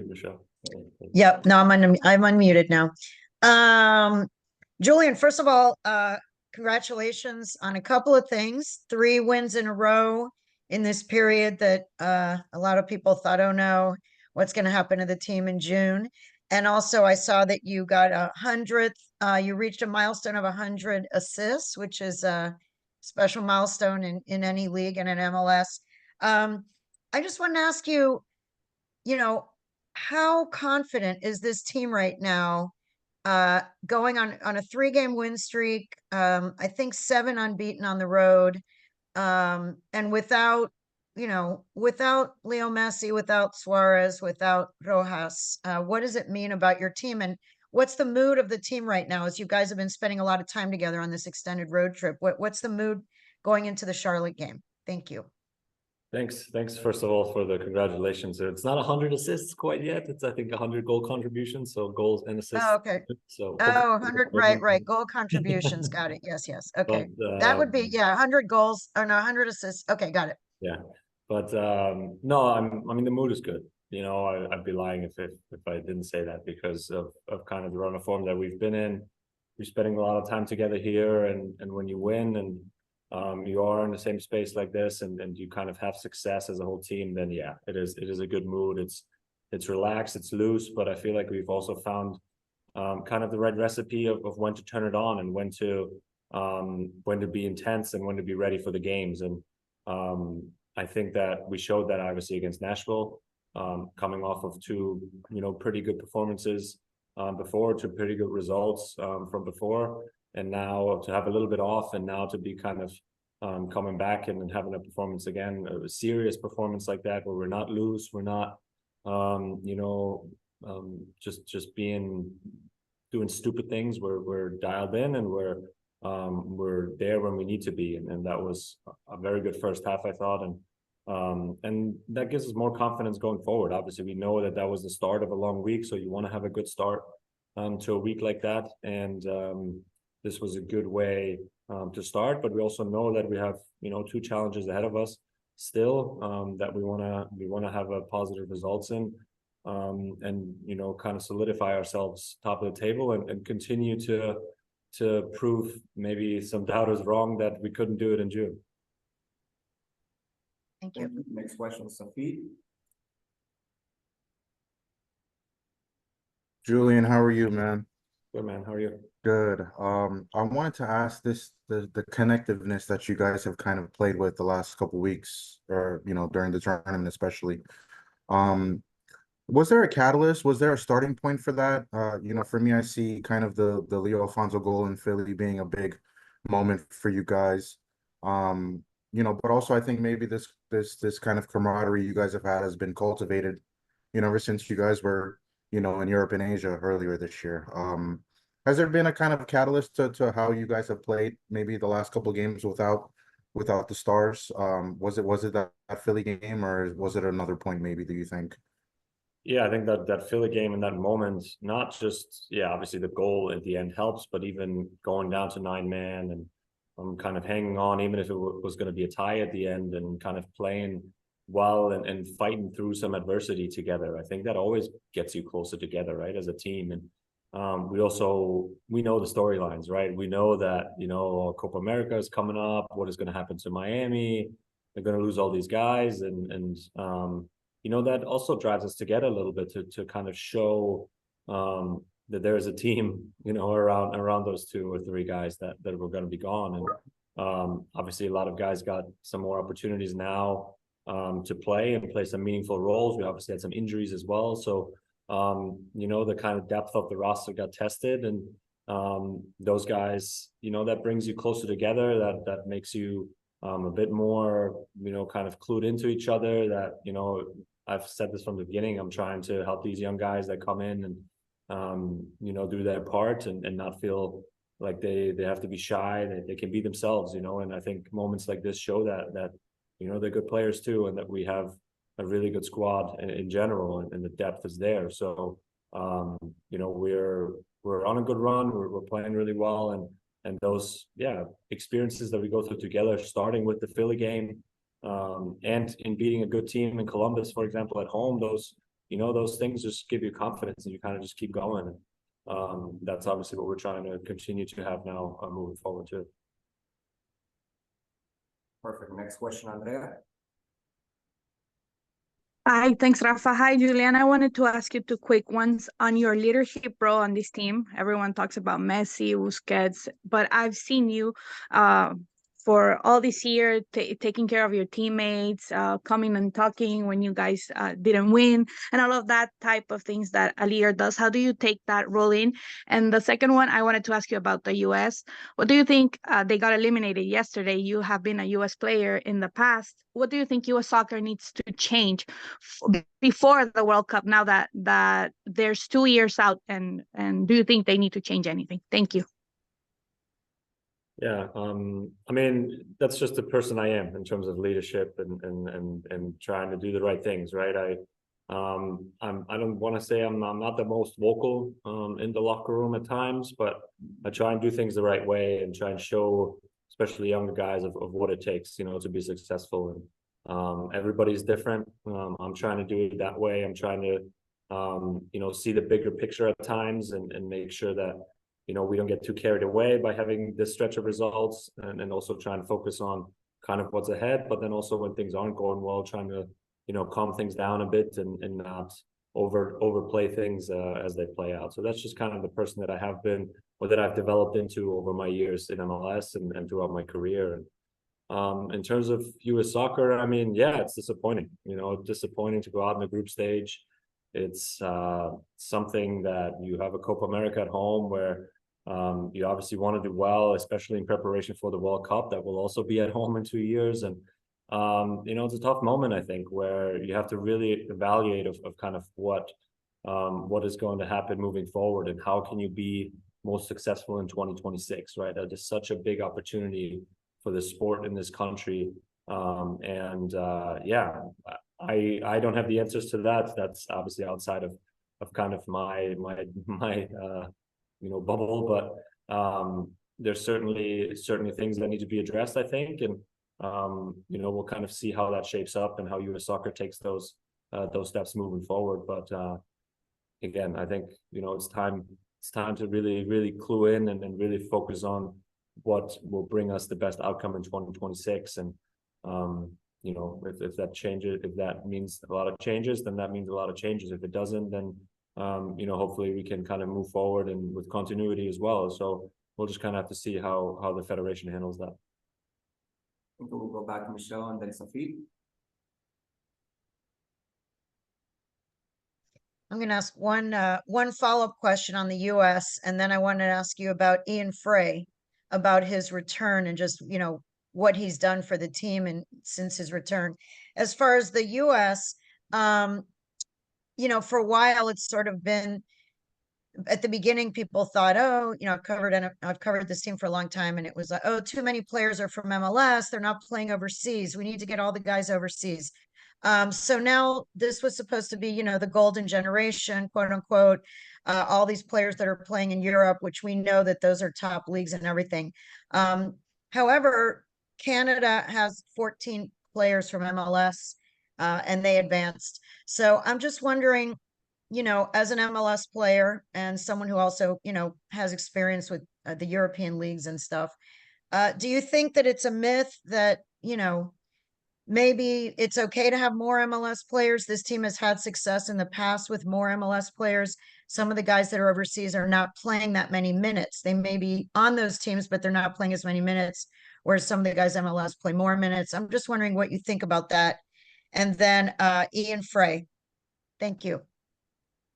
mute, Michelle. Yep. No, I'm unmuted now. Julian, first of all, congratulations on a couple of things. 3 wins in a row in this period that a lot of people thought, oh no, what's going to happen to the team in June? And also, I saw that you got 100th. You reached a milestone of 100 assists, which is a special milestone in any league and in MLS. I just want to ask you, you know, how confident is this team right now, going on a 3-game win streak, I think 7 unbeaten on the road, and without Leo Messi, without Suarez, without Rojas? What does it mean about your team, and what's the mood of the team right now, as you guys have been spending a lot of time together on this extended road trip? What's the mood going into the Charlotte game? Thank you. Thanks. First of all, for the congratulations. It's not 100 assists quite yet. It's, I think, 100 goal contributions, so goals and assists. Oh, okay. So Oh, 100, right. Goal contributions. Got it. Yes. but Okay. That would be, 100 goals, or no, 100 assists. Okay, got it. yeah, but no, I mean, the mood is good. I'd be lying if I didn't say that, because of kind of the run of form that we've been in. We're spending a lot of time together here, and when you win and you are in the same space like this, and you kind of have success as a whole team, then yeah, it is a good mood. It's relaxed, it's loose, but I feel like we've also found kind of the right recipe of when to turn it on, and when to be intense, and when to be ready for the games. And I think that we showed that obviously against Nashville, coming off of 2 pretty good performances before, 2 pretty good results from before, and now to have a little bit off, and now to be kind of coming back and having a performance again, a serious performance like that, where we're not loose, we're not just doing stupid things. We're dialed in, and we're there when we need to be, and that was a very good first half, I thought, and that gives us more confidence going forward. Obviously, we know that was the start of a long week, so you want to have a good start to a week like that, and this was a good way to start. But we also know that we have 2 challenges ahead of us still, that we want to have a positive results in, and kind of solidify ourselves top of the table, and continue to prove maybe some doubters wrong that we couldn't do it in June. Thank you. Next question, Sophie. Julian, how are you, man? Good, man. How are you? Good. I wanted to ask the connectiveness that you guys have kind of played with the last couple of weeks, or during the tournament especially. Was there a catalyst? Was there a starting point for that? For me, I see kind of the Leo Alfonso goal in Philly being a big moment for you guys. But also I think maybe this kind of camaraderie you guys have had has been cultivated, ever since you guys were, in Europe and Asia earlier this year. Has there been a kind of catalyst to how you guys have played maybe the last couple of games without the stars? Was it that Philly game, or was it another point maybe, do you think? Yeah, I think that Philly game in that moment, not just, obviously the goal at the end helps, but even going down to 9-man and kind of hanging on, even if it was going to be a tie at the end, and kind of playing well and fighting through some adversity together. I think that always gets you closer together, right, as a team. And we know the storylines, right? We know that, Copa America is coming up. What is going to happen to Miami? They're going to lose all these guys, and that also drives us together a little bit to kind of show that there is a team, around those 2 or 3 guys that were going to be gone. And obviously a lot of guys got some more opportunities now to play some meaningful roles. We obviously had some injuries as well. So, the kind of depth of the roster got tested, and those guys, that brings you closer together, that makes you a bit more, kind of clued into each other. That, I've said this from the beginning, I'm trying to help these young guys that come in and, do their part, and not feel like they have to be shy. They can be themselves, and I think moments like this show that they're good players too, and that we have a really good squad in general, and the depth is there. So, we're on a good run. We're playing really well, and those experiences that we go through together, starting with the Philly game, and in beating a good team in Columbus, for example, at home, those those things just give you confidence and you kind of just keep going. That's obviously what we're trying to continue to have now moving forward too. Perfect. Next question, Andrea. Hi, thanks, Rafa. Hi, Julian. I wanted to ask you two quick ones on your leadership role on this team. Everyone talks about Messi, Busquets, but I've seen you for all this year taking care of your teammates, coming and talking when you guys didn't win, and all of that type of things that a leader does. How do you take that role in? And the second one, I wanted to ask you about the U.S. What do you think? They got eliminated yesterday. You have been a U.S. player in the past. What do you think U.S. soccer needs to change before the World Cup, now that there's 2 years out? And do you think they need to change anything? Thank you. Yeah, I mean, that's just the person I am in terms of leadership and trying to do the right things, right? I don't want to say I'm not the most vocal in the locker room at times, but I try and do things the right way and try and show, especially younger guys, of what it takes, to be successful. And everybody's different. I'm trying to do it that way. I'm trying to see the bigger picture at times and make sure that we don't get too carried away by having this stretch of results, and also try and focus on kind of what's ahead, but then also when things aren't going well, trying to, calm things down a bit and not overplay things as they play out. So that's just kind of the person that I have been, or that I've developed into over my years in MLS and throughout my career. And in terms of U.S. soccer, I mean, yeah, it's disappointing, disappointing to go out in the group stage. It's something that you have a Copa America at home where you obviously want to do well, especially in preparation for the World Cup that will also be at home in 2 years. And, it's a tough moment, I think, where you have to really evaluate of kind of what is going to happen moving forward and how can you be most successful in 2026, right? That is such a big opportunity for the sport in this country. Yeah, I don't have the answers to that. That's obviously outside of kind of my bubble, but there's certainly things that need to be addressed, I think, and we'll kind of see how that shapes up and how U.S. soccer takes those steps moving forward. But again, I think it's time to really clue in and really focus on what will bring us the best outcome in 2026. And if that changes, if that means a lot of changes, then that means a lot of changes. If it doesn't, then hopefully we can kind of move forward and with continuity as well. So we'll just kind of have to see how the federation handles that. I think we'll go back to Michelle and then Sophie. I'm going to ask one follow-up question on the U.S. and then I wanted to ask you about Ian Frey, about his return and just what he's done for the team and since his return. As far as the U.S., for a while it's sort of been, at the beginning people thought, I've covered this team for a long time, and it was like, oh, too many players are from MLS, they're not playing overseas, we need to get all the guys overseas. So now this was supposed to be, the golden generation, quote unquote, all these players that are playing in Europe, which we know that those are top leagues and everything. However, Canada has 14 players from MLS, and they advanced. So I'm just wondering, as an MLS player and someone who also, has experience with the European leagues and stuff, do you think that it's a myth that, maybe it's okay to have more MLS players? This team has had success in the past with more MLS players. Some of the guys that are overseas are not playing that many minutes. They may be on those teams, but they're not playing as many minutes, whereas some of the guys MLS play more minutes. I'm just wondering what you think about that. And then Ian Frey. Thank you.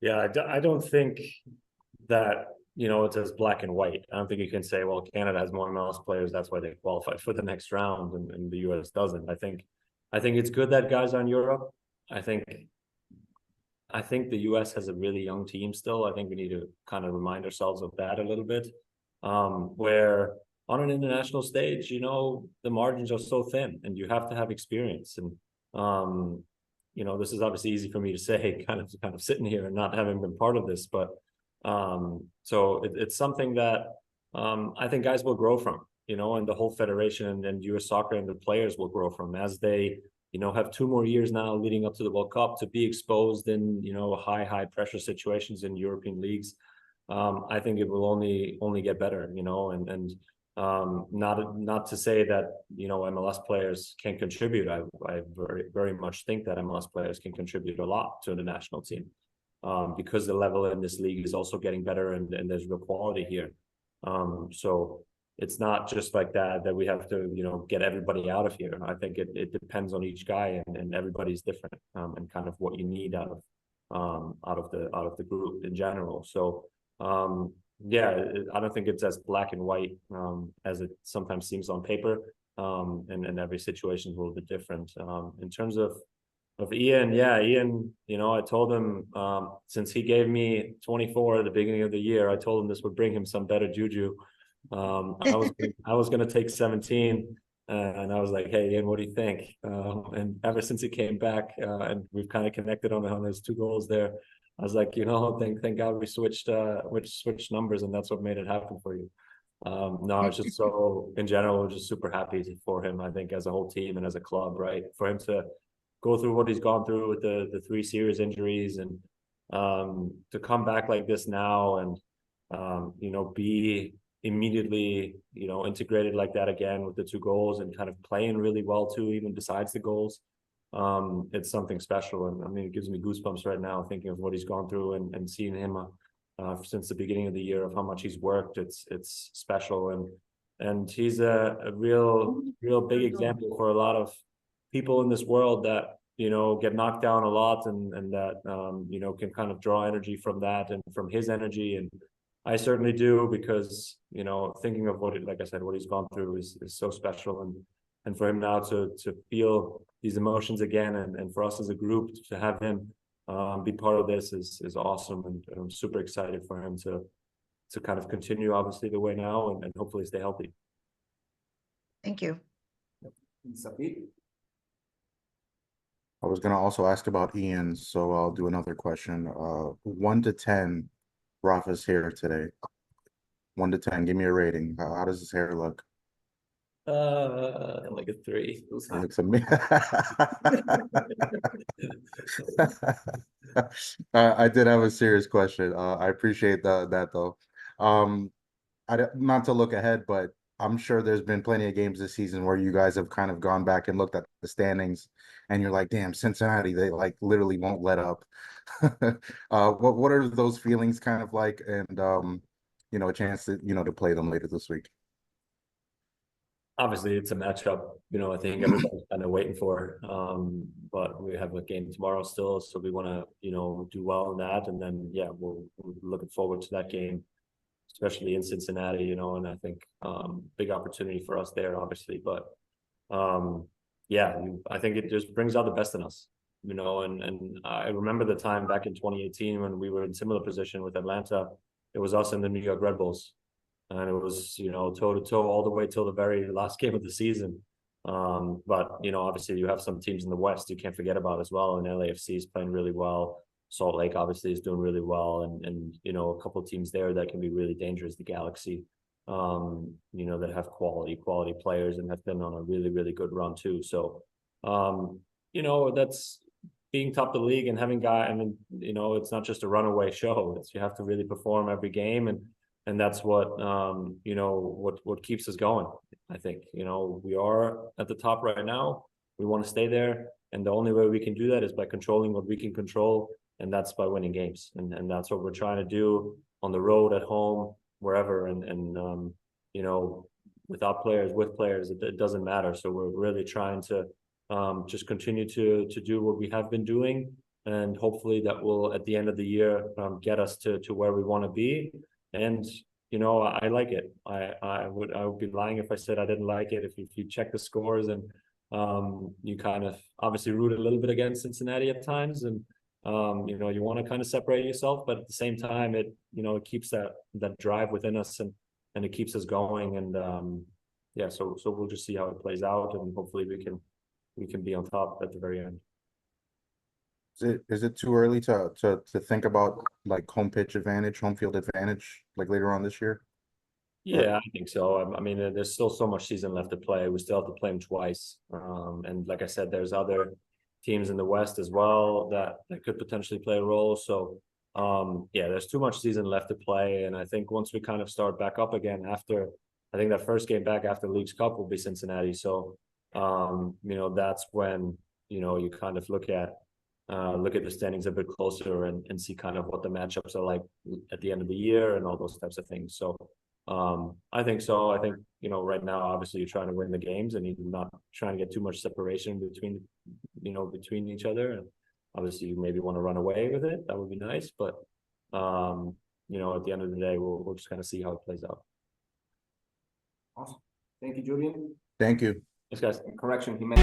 Yeah, I don't think that, it's as black and white. I don't think you can say, well, Canada has more MLS players, that's why they qualified for the next round, and the US doesn't. I think it's good that guys are in Europe. I think the US has a really young team still. I think we need to kind of remind ourselves of that a little bit. Where on an international stage, the margins are so thin and you have to have experience. And this is obviously easy for me to say, kind of sitting here and not having been part of this, but so it's something that I think guys will grow from, and the whole federation and US soccer and the players will grow from as they, have 2 more years now leading up to the World Cup to be exposed in, high pressure situations in European leagues. I think it will only get better, and not to say that, MLS players can contribute. I very, very much think that MLS players can contribute a lot to the national team, because the level in this league is also getting better, and there's real quality here. So it's not just like that we have to, get everybody out of here. I think it depends on each guy, and everybody's different, and kind of what you need out of the group in general. So yeah, I don't think it's as black and white as it sometimes seems on paper. And every situation is a little bit different. In terms of Ian, yeah, Ian, I told him, since he gave me 24 at the beginning of the year, I told him this would bring him some better juju. I was gonna take 17, and I was like, hey Ian, what do you think? And ever since he came back, and we've kind of connected on his 2 goals there, I was like, thank God we switched numbers, and that's what made it happen for you. No, it's just so, in general, we're just super happy for him, I think, as a whole team and as a club, right? For him to go through what he's gone through with the 3 serious injuries, and to come back like this now, and be immediately integrated like that again with the 2 goals, and kind of playing really well too, even besides the goals. It's something special, and I mean, it gives me goosebumps right now thinking of what he's gone through, and seeing him since the beginning of the year, of how much he's worked. It's special, and he's a real big example for a lot of people in this world that get knocked down a lot, and that can kind of draw energy from that, and from his energy. And I certainly do, because thinking of like I said, what he's gone through is so special, and for him now to feel these emotions again, and for us as a group to have him be part of this is awesome, and I'm super excited for him to kind of continue, obviously, the way now, and hopefully stay healthy. Thank you. Safi? I was gonna also ask about Ian, so I'll do another question. 1 to 10, Rafa's hair today. 1 to 10, give me a rating. How does his hair look? Like a 3. It looks amazing. I did have a serious question. I appreciate that though. Not to look ahead, but I'm sure there's been plenty of games this season where you guys have kind of gone back and looked at the standings, and you're like, damn, Cincinnati, they like literally won't let up. What are those feelings kind of like, and a chance to to play them later this week? Obviously, it's a matchup, I think everybody's kind of waiting for. But we have a game tomorrow still, so we want to, do well in that. And then, yeah, we're looking forward to that game, especially in Cincinnati, and I think big opportunity for us there, obviously. But yeah, I think it just brings out the best in us, and I remember the time back in 2018 when we were in similar position with Atlanta. It was us and the New York Red Bulls. And it was, toe to toe all the way till the very last game of the season. But, obviously you have some teams in the West you can't forget about as well. And LAFC is playing really well. Salt Lake obviously is doing really well. And a couple of teams there that can be really dangerous, the Galaxy, that have quality players and have been on a really, really good run too. So, that's being top of the league and having it's not just a runaway show. You have to really perform every game, and that's what what keeps us going. I think we are at the top right now. We want to stay there, and the only way we can do that is by controlling what we can control, and that's by winning games. And that's what we're trying to do on the road, at home, wherever. And without players, with players, it doesn't matter. So we're really trying to just continue to do what we have been doing, and hopefully that will, at the end of the year, get us to where we want to be. And I like it. I would be lying if I said I didn't like it. If you check the scores, and you kind of obviously root a little bit against Cincinnati at times, and you want to kind of separate yourself, but at the same time, it keeps that drive within us, and it keeps us going. And yeah, so we'll just see how it plays out, and hopefully we can be on top at the very end. Is it too early to think about like home field advantage like later on this year? Yeah, I think so. I mean, there's still so much season left to play. We still have to play them twice. And like I said, there's other teams in the West as well that could potentially play a role. So, yeah, there's too much season left to play. And I think once we kind of start back up again after, I think that first game back after Leagues Cup will be Cincinnati. So, you know, that's when, you know, you kind of look at the standings a bit closer and see kind of what the matchups are like at the end of the year and all those types of things. So, I think so. I think, you know, right now, obviously you're trying to win the games and you're not trying to get too much separation between, you know, between each other. And obviously you maybe want to run away with it. That would be nice. But, you know, at the end of the day, we'll just kind of see how it plays out. Awesome. Thank you, Julian. Thank you. Thanks, guys. Correction, he meant.